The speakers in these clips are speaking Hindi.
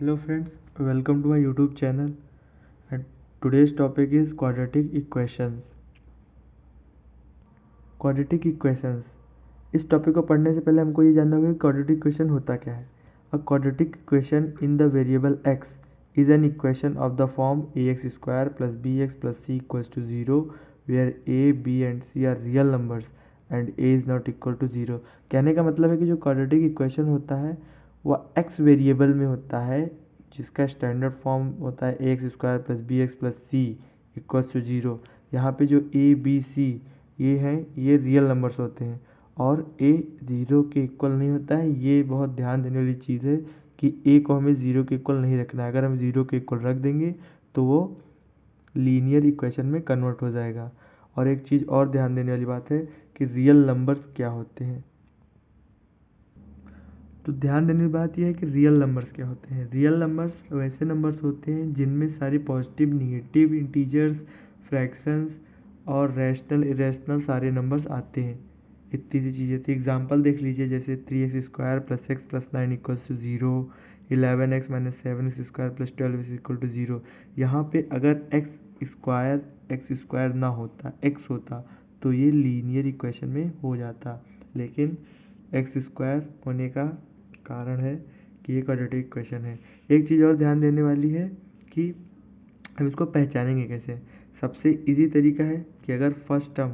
Hello friends, welcome to my YouTube channel and today's topic is quadratic equations. Quadratic equations इस टॉपिक को पढ़ने से पहले हमको ये जानना होगा कि क्वाड्रेटिक इक्वेशन होता क्या है. अ quadratic equation in the variable x is an equation of the form ax square plus bx plus c equals to 0 where a, b and c are real numbers and a is not equal to 0. कहने का मतलब है कि जो क्वाड्रेटिक इक्वेशन होता है वह x वेरिएबल में होता है जिसका स्टैंडर्ड फॉर्म होता है a x square plus b x plus c equals to 0. यहाँ पे जो ए बी सी ये हैं ये रियल नंबर्स होते हैं और ए 0 के इक्वल नहीं होता है. ये बहुत ध्यान देने वाली चीज़ है कि ए को हमें 0 के इक्वल नहीं रखना है. अगर हम 0 के इक्वल रख देंगे तो वो लीनियर इक्वेशन में कन्वर्ट हो जाएगा. और एक चीज़ और ध्यान देने वाली बात है कि रियल नंबर्स क्या होते हैं. तो ध्यान देने की बात यह है कि रियल नंबर्स क्या होते हैं. रियल नंबर्स वैसे नंबर्स होते हैं जिनमें सारी पॉजिटिव निगेटिव इंटीजर्स फ्रैक्शंस और रैशनल इरेशनल सारे नंबर्स आते हैं. इतनी सी चीज़ें थी. एग्जांपल देख लीजिए जैसे 3x square plus x plus 9 equals to 0, 11x minus 7x square plus 12 is equal to 0. यहाँ पे अगर एक्स स्क्वायर ना होता एक्स होता तो ये लीनियर इक्वेशन में हो जाता. लेकिन एक्स स्क्वायर होने का कारण है कि ये क्वाड्रेटिक इक्वेशन है. एक चीज़ और ध्यान देने वाली है कि हम इसको पहचानेंगे कैसे. सबसे इजी तरीका है कि अगर फर्स्ट टर्म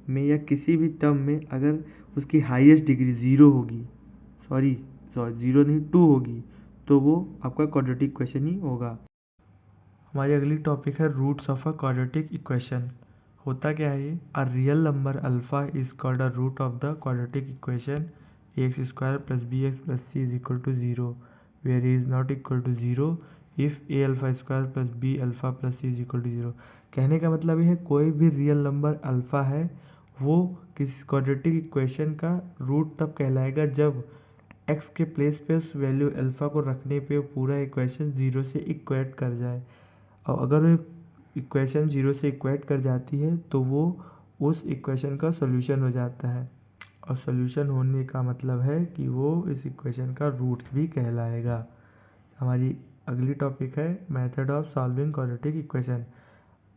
में या किसी भी टर्म में अगर उसकी हाईएस्ट डिग्री ज़ीरो होगी सॉरी ज़ीरो नहीं 2 होगी तो वो आपका क्वाड्रेटिक इक्वेशन ही होगा. हमारी अगली टॉपिक है roots of a quadratic equation. होता क्या है ये. A real number alpha is called a root of the quadratic equation ax square plus bx plus c is equal to 0 where a is not equal to 0 if a alpha square plus b alpha plus c is equal to 0. कहने का मतलब ये है कोई भी रियल नंबर अल्फा है वो किसी क्वाड्रेटिक इक्वेशन का रूट तब कहलाएगा जब x के प्लेस पे उस वैल्यू अल्फा को रखने पे पूरा इक्वेशन 0 से इक्वेट कर जाए. और अगर इक्वेशन 0 से इक्वेट कर जाती है तो वो उस इक्वेशन का सॉल्यूशन हो जाता है. और सॉल्यूशन होने का मतलब है कि वो इस इक्वेशन का रूट भी कहलाएगा. हमारी अगली टॉपिक है method of solving quadratic equation.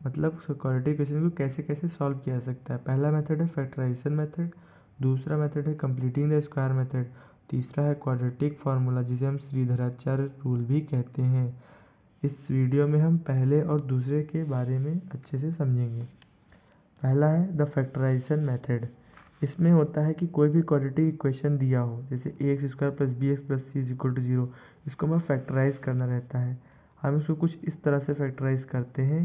मतलब क्वाड्रेटिक इक्वेशन को कैसे कैसे सॉल्व किया जा सकता है. पहला मेथड है फैक्टराइजेशन मेथड, दूसरा मेथड है कंप्लीटिंग द स्क्वायर मेथड, तीसरा है क्वाड्रेटिक फार्मूला जिसे हम श्रीधराचार्य रूल भी कहते हैं. इस वीडियो में हम पहले और दूसरे के बारे में अच्छे से समझेंगे. पहला है द फैक्टराइजेशन मेथड. इसमें होता है कि कोई भी क्वाड्रेटिक इक्वेशन दिया हो जैसे a x square plus b x plus c is equal to 0, इसको हमें फैक्टराइज करना रहता है. हम इसको कुछ इस तरह से फैक्टराइज करते हैं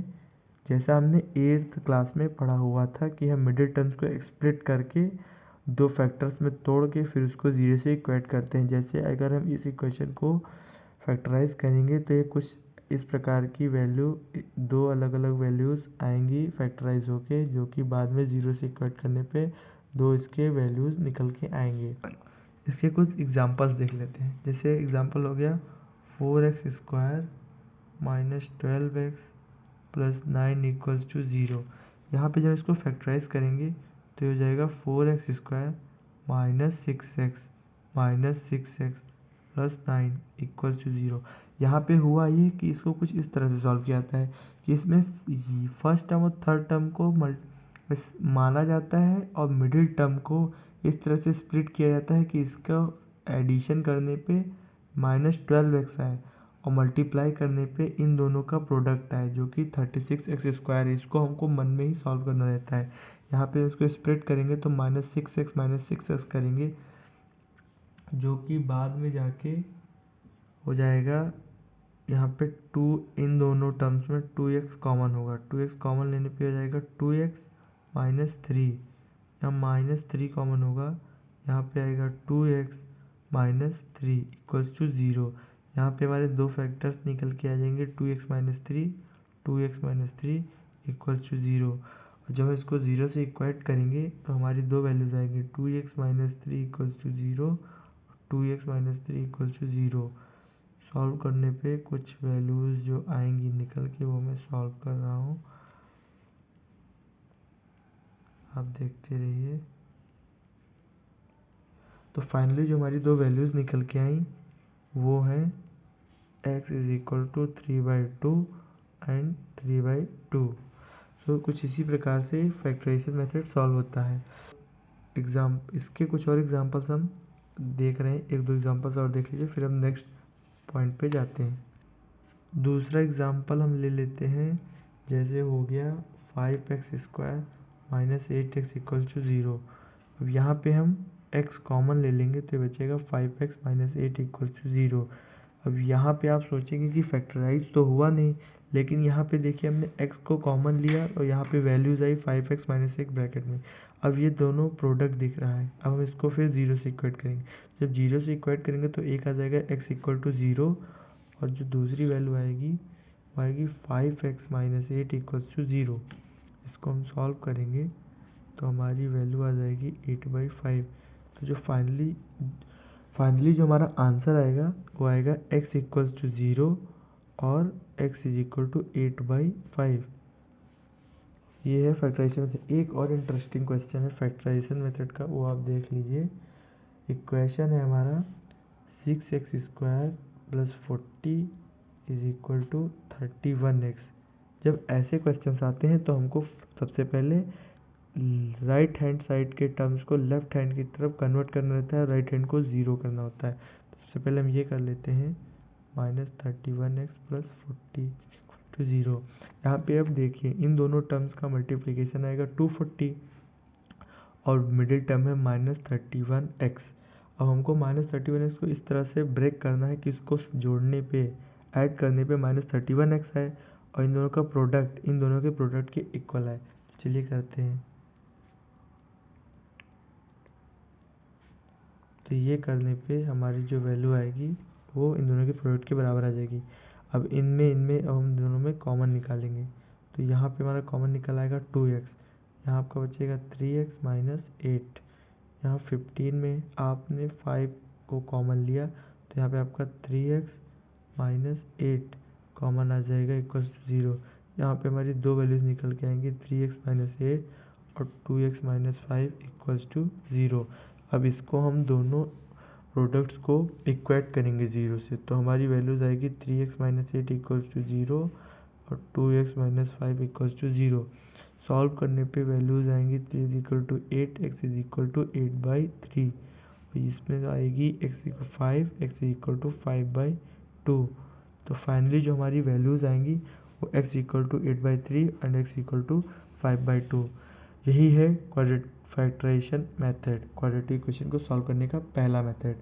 जैसा हमने 8th क्लास में पढ़ा हुआ था कि हम मिडिल टर्म्स को स्प्लिट करके दो फैक्टर्स में तोड़ के फिर उसको 0 से इक्वेट करते हैं. जैसे अगर हम इस इक्वेशन को फैक्टराइज करेंगे तो ये कुछ इस प्रकार की वैल्यू दो अलग अलग वैल्यूज़ आएंगी फैक्टराइज होके जो कि बाद में 0 से इक्वेट करने पे दो इसके वैल्यूज़ निकल के आएंगे. इसके कुछ एग्जांपल्स देख लेते हैं. जैसे एग्जांपल हो गया 4x square minus 12x plus 9 equals to 0. यहाँ पे जब इसको फैक्टराइज करेंगे तो हो जाएगा 4x square minus 6x plus 9 equals to 0. यहाँ पे हुआ ये कि इसको कुछ इस तरह से सॉल्व किया जाता है कि इसमें फर्स्ट टर्म और थर्ड टर्म को माना जाता है और मिडिल टर्म को इस तरह से स्प्लिट किया जाता है कि इसका एडिशन करने पे -12x आए और मल्टीप्लाई करने पे इन दोनों का प्रोडक्ट आए जो कि 36x स्क्वायर है. इसको हमको मन में ही सॉल्व करना रहता है. यहाँ पे इसको स्प्लिट करेंगे तो -6x करेंगे जो कि बाद में जाके हो जाएगा. यहाँ पे 2 इन दोनों टर्म्स में 2x कॉमन होगा. 2x कॉमन लेने पे हो जाएगा 2x माइनस 3. यहाँ -3 कॉमन होगा. यहाँ पे आएगा 2x माइनस 3 इक्वल्स टू 0. यहाँ पे हमारे दो फैक्टर्स निकल के आ जाएंगे 2x माइनस 3 इक्वल्स टू 0. और जब इसको 0 से इक्वेट करेंगे तो हमारी दो वैल्यूज आएंगी 2x minus 3 equals to 0, 2x minus 3 equals to 0. Solve करने पे कुछ वैल्यूज़ जो आएंगी निकल के वो मैं सॉल्व कर रहा हूँ, आप देखते रहिए. तो फाइनली जो हमारी दो वैल्यूज़ निकल के आई वो हैं x is equal to 3/2 and 3/2। So कुछ इसी प्रकार से फैक्टराइजेशन मेथड सॉल्व होता है। इसके कुछ और एग्जांपल्स हम देख रहे हैं, 1-2 एग्जांपल्स और देख लीजिए, फिर हम नेक्स्ट पॉइंट पे जाते हैं। दूसरा एग्जांपल हम ले लेते हैं, जैसे हो गया 5x² minus 8x equal to 0। अब यहाँ पे हम x कॉमन ले लेंगे तो ये बचेगा 5x माइनस 8 इक्वल टू 0। अब यहाँ पे आप सोचेंगे कि फैक्टराइज तो हुआ नहीं, लेकिन यहाँ पे देखिए हमने x को कॉमन लिया और यहाँ पे वैल्यूज आई 5x माइनस 1 ब्रैकेट में। अब ये दोनों प्रोडक्ट दिख रहा है। अब हम इसको फिर 0 से इक्वेट करेंगे। जब 0 से इक्वेट करेंगे तो एक आ जाएगा x इक्वल टू 0, और जो दूसरी वैल्यू आएगी वो आएगी 5x माइनस 8 इक्वल टू 0। इसको हम सॉल्व करेंगे तो हमारी वैल्यू आ जाएगी 8/5। तो जो फाइनली जो हमारा आंसर आएगा वो आएगा x इक्वल टू 0 और x इज इक्वल टू 8/5। ये है फैक्टराइजेशन मेथड। एक और इंटरेस्टिंग क्वेश्चन है फैक्टराइजेशन मेथड का, वो आप देख लीजिए। इक्वेशन है हमारा 6x² plus 40 is equal to 31x। जब ऐसे क्वेश्चंस आते हैं तो हमको सबसे पहले राइट हैंड साइड के टर्म्स को लेफ्ट हैंड की तरफ कन्वर्ट करना रहता है, राइट हैंड को 0 करना होता है। तो सबसे पहले हम ये कर लेते हैं, -31x प्लस 40 टू 0। यहाँ पे अब देखिए इन दोनों टर्म्स का मल्टीप्लिकेशन आएगा 240 और मिडिल टर्म है -31x। अब हमको -31x को इस तरह से ब्रेक करना है कि इसको जोड़ने पे, ऐड करने पे -31x है और इन दोनों का प्रोडक्ट इन दोनों के प्रोडक्ट के इक्वल है। चलिए करते हैं। तो ये करने पे हमारी जो वैल्यू आएगी वो इन दोनों के प्रोडक्ट के बराबर आ जाएगी। अब इनमें अब हम दोनों में कॉमन निकालेंगे। तो यहाँ पे हमारा कॉमन निकल आएगा 2x, यहाँ आपका बचेगा 3x माइनस 8। यहाँ 15 में आपने 5 को कॉमन लिया तो यहाँ पे आपका 3x माइनस 8 कॉमन आ जाएगा इक्वल टू 0। यहाँ पे हमारी दो वैल्यूज निकल के आएंगी 3x माइनस 8 और 2x माइनस 5 इक्वल्स टू 0। अब इसको हम दोनों प्रोडक्ट्स को इक्वेट करेंगे 0 से, तो हमारी वैल्यूज आएगी 3x माइनस 8 इक्वल्स टू 0 और 2x minus 5 equals to 0। Solve करने पे वैल्यूज आएंगी 3 is equal to 8, x is equal to 8/3। इसमें आएगी x equal 5, x is equal to 5/2। तो फाइनली जो हमारी वैल्यूज आएंगी वो x equal to 8/3 and x equal to 5/2। यही है फैक्टराइजेशन मेथड, क्वाड्रेटिक इक्वेशन को सॉल्व करने का पहला मेथड।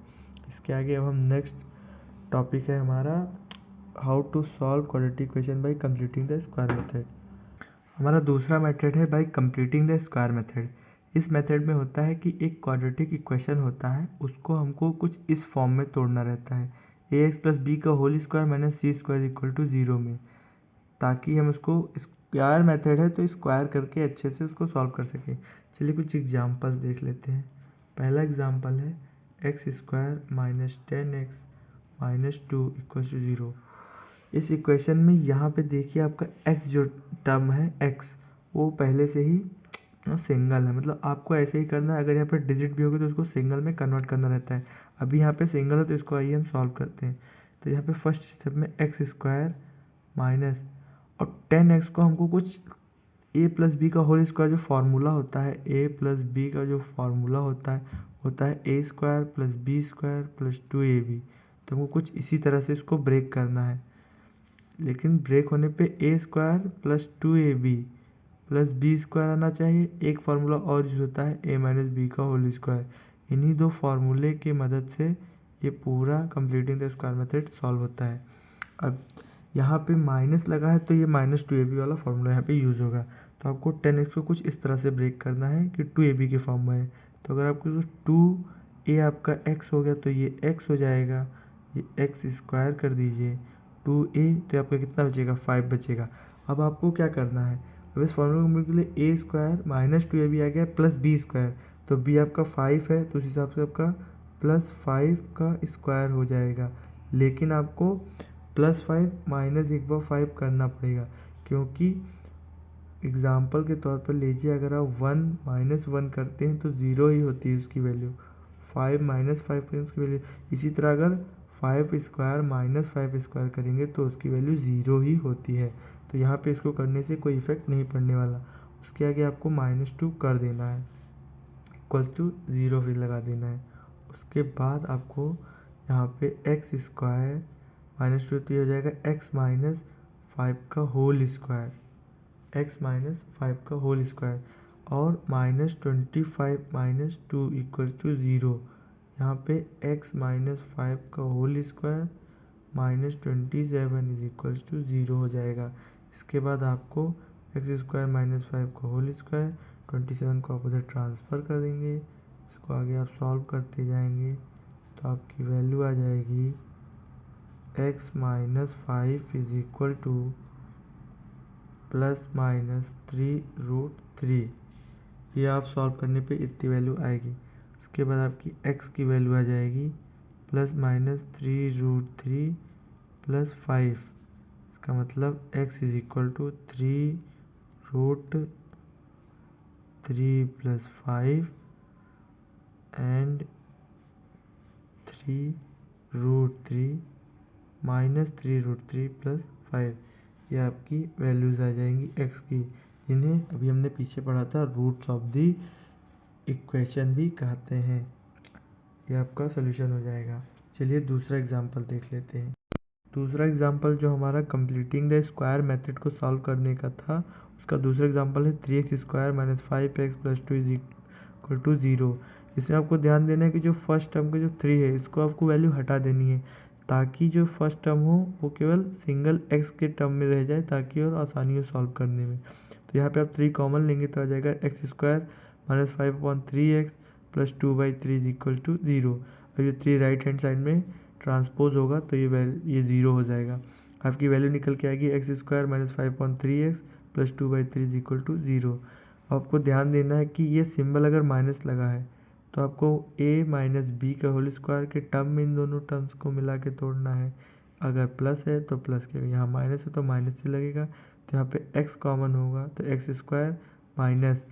इसके आगे अब हम नेक्स्ट टॉपिक है हमारा how to solve quadratic equation by completing the square method. हमारा दूसरा मेथड है by completing the square method. इस मेथड में होता है कि एक क्वाड्रेटिक इक्वेशन होता है, उसको हमको कुछ इस फॉर्म में तोड़ना रहता है, ax प्लस बी का whole square minus C square equal to 0 में, ताकि हम उसको स्क्वायर मेथड है तो स्क्वायर करके अच्छे से उसको सॉल्व कर सकें। चलिए कुछ एग्जांपल्स देख लेते हैं। पहला एग्जांपल है x² minus 10x minus 2 equal to 0। इस इक्वेशन में यहाँ पे देखिए आपका x जो टर्म है x वो पहले से ही सिंगल है, मतलब आपको ऐसे ही करना है। अगर यहाँ पे डिजिट भी होगी तो उसको सिंगल में कन्वर्ट करना रहता है। अभी यहाँ पे सिंगल है तो इसको आइए हम सॉल्व करते हैं। तो यहाँ पे फर्स्ट स्टेप में x² माइनस और 10x को हमको कुछ a प्लस बी का होल स्क्वायर जो फार्मूला होता है, a प्लस बी का जो फार्मूला होता है a² plus b² plus 2ab। तो हमको कुछ इसी तरह से इसको ब्रेक करना है, लेकिन ब्रेक होने पे a² plus 2ab plus b² आना चाहिए। एक फार्मूला और यूज होता है a माइनस बी का होल स्क्वायर। इन्हीं दो फार्मूले की मदद से ये पूरा completing the square method solve होता है। अब यहाँ पे माइनस लगा है तो ये माइनस 2ab वाला फार्मूला यहाँ पे यूज़ होगा। तो आपको 10x को कुछ इस तरह से ब्रेक करना है कि 2ab के फॉर्म में है। तो अगर आपको 2a आपका x हो गया तो ये x हो जाएगा, ये x स्क्वायर कर दीजिए 2a, तो आपका कितना बचेगा 5 बचेगा। अब आपको क्या करना है, अब इस फॉर्मूले के लिए a² माइनस 2ab आ गया प्लस b², तो b आपका 5 है तो उस हिसाब से आपका प्लस 5 का स्क्वायर हो जाएगा। लेकिन आपको प्लस 5 माइनस 1/5 करना पड़ेगा, क्योंकि एग्जाम्पल के तौर पर लीजिए अगर आप 1 माइनस 1 करते हैं तो 0 ही होती है उसकी वैल्यू, 5 माइनस 5 करें उसकी वैल्यू। इसी तरह अगर 5 स्क्वायर माइनस 5 स्क्वायर करेंगे तो उसकी वैल्यू 0 ही होती है। तो यहाँ पे इसको करने से कोई इफेक्ट नहीं पड़ने वाला। उसके आगे आपको -2 कर देना है, इक्वल्स टू 0 फिर लगा देना है। उसके बाद आपको यहाँ पे एक्स स्क्वायर -2 तो ये हो जाएगा x माइनस 5 का होल स्क्वायर, x माइनस 5 का होल स्क्वायर, और -25 - 2 इक्वल्स टू 0। यहाँ पे x माइनस 5 का whole square -27 is equals to 0 हो जाएगा। इसके बाद आपको x स्क्वायर माइनस 5 का होल स्क्वायर 27 को आप उधर ट्रांसफ़र कर देंगे। इसको आगे आप सॉल्व करते जाएंगे तो आपकी वैल्यू आ जाएगी x minus 5 is equal to ±3√3। ये आप सॉल्व करने पे इतनी वैल्यू आएगी। उसके बाद आपकी x की वैल्यू आ जाएगी ±3√3 + 5। इसका मतलब x is equal to 3√3 + 5 and 3√3 -3√3 + 5। ये आपकी वैल्यूज़ आ जाएंगी x की, जिन्हें अभी हमने पीछे पढ़ा था रूट्स ऑफ द इक्वेशन भी कहते हैं। ये आपका सोल्यूशन हो जाएगा। चलिए दूसरा एग्जांपल देख लेते हैं। दूसरा एग्जांपल जो हमारा कंप्लीटिंग द स्क्वायर मेथड को सॉल्व करने का था, उसका दूसरा एग्जांपल है 3x square - 5x + 2 is equal to 0। इसमें आपको ध्यान देना है कि जो फर्स्ट टर्म का जो 3 है इसको आपको वैल्यू हटा देनी है, ताकि जो फर्स्ट टर्म हो वो केवल सिंगल x के टर्म में रह जाए, ताकि और आसानी हो सॉल्व करने में। तो यहाँ पे आप 3 कॉमन लेंगे तो आ जाएगा x square -5/3x + 2/3 is equal to 0। अब ये 3 राइट हैंड साइड में ट्रांसपोज होगा तो ये 0 हो जाएगा। आपकी वैल्यू निकल के आएगी x square -5/3x + 2/3 is equal to 0। आपको ध्यान देना है कि ये सिंबल अगर माइनस लगा है तो आपको a माइनस बी का होल स्क्वायर के टर्म में इन दोनों टर्म्स को मिला के तोड़ना है। अगर प्लस है तो प्लस के, यहाँ माइनस है तो माइनस से लगेगा। तो यहाँ पे x कॉमन होगा तो x square minus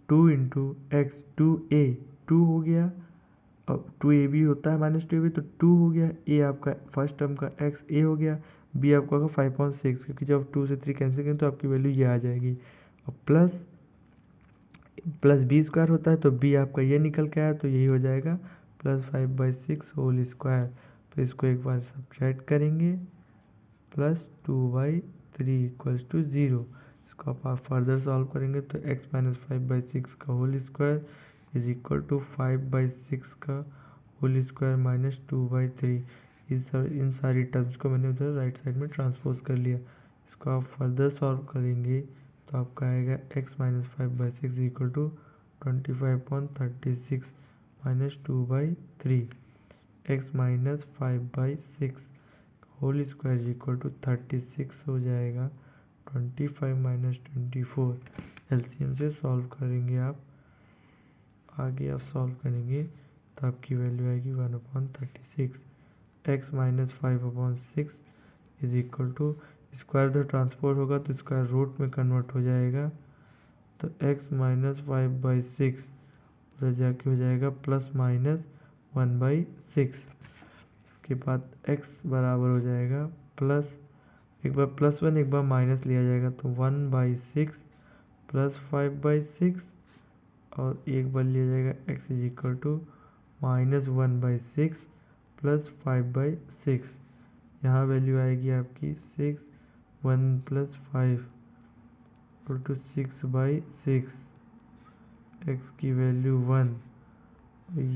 2 × x 2a 2 हो गया, अब 2a भी होता है -2ab तो 2 हो गया। a आपका फर्स्ट टर्म का x a हो गया, b आपका होगा 5.6, क्योंकि जब 2 से 3 कैंसिल करें तो आपकी वैल्यू ये आ जाएगी। और प्लस b स्क्वायर होता है तो b आपका ये निकल के आया तो यही हो जाएगा +5/6 होल स्क्वायर। तो इसको एक बार सब्ट्रैक्ट करेंगे +2/3 इक्वल्स टू 0। इसको आप फर्दर सॉल्व करेंगे तो x - 5/6 का whole square is equal to 5/6 का होल स्क्वायर -2/3। इन सारी टर्म्स को मैंने उधर राइट साइड में ट्रांसपोज कर लिया। इसको आप फर्दर सॉल्व करेंगे तो आपका आएगा x - 5/6 equal to 25.36 -2/3। x - 5/6 whole square equal to 36 हो जाएगा। 25 - 24 एलसीएम से सॉल्व करेंगे आप। आगे आप सॉल्व करेंगे तो आपकी वैल्यू आएगी 1/36। x - 5/6 is equal to square तो ट्रांसपोर्ट होगा तो स्क्वायर रूट में कन्वर्ट हो जाएगा। तो x - 5/6 उधर जाके हो जाएगा ±1/6। इसके बाद x बराबर हो जाएगा प्लस, एक बार +1 एक बार माइनस लिया जाएगा तो 1/6 + 5/6, और एक बार लिया जाएगा x इज इक्वल टू -1/6 + 5/6। यहाँ वैल्यू आएगी आपकी 6, 1 + 5 इक्वल टू 6/6। x की वैल्यू 1,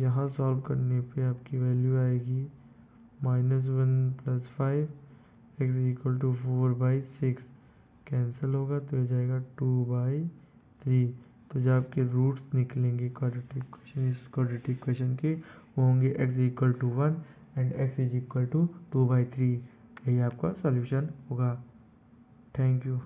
यहाँ सॉल्व करने पे आपकी वैल्यू आएगी -1 + 5, x इक्वल टू 4/6। कैंसिल होगा तो हो जाएगा 2/3। तो जो आपके रूट्स निकलेंगे क्वाड्रेटिक इक्वेशन, इस क्वाड्रेटिक इक्वेशन के, वो होंगे x equal to 1 and x is equal to 2/3। यही आपका सॉल्यूशन होगा। Thank you.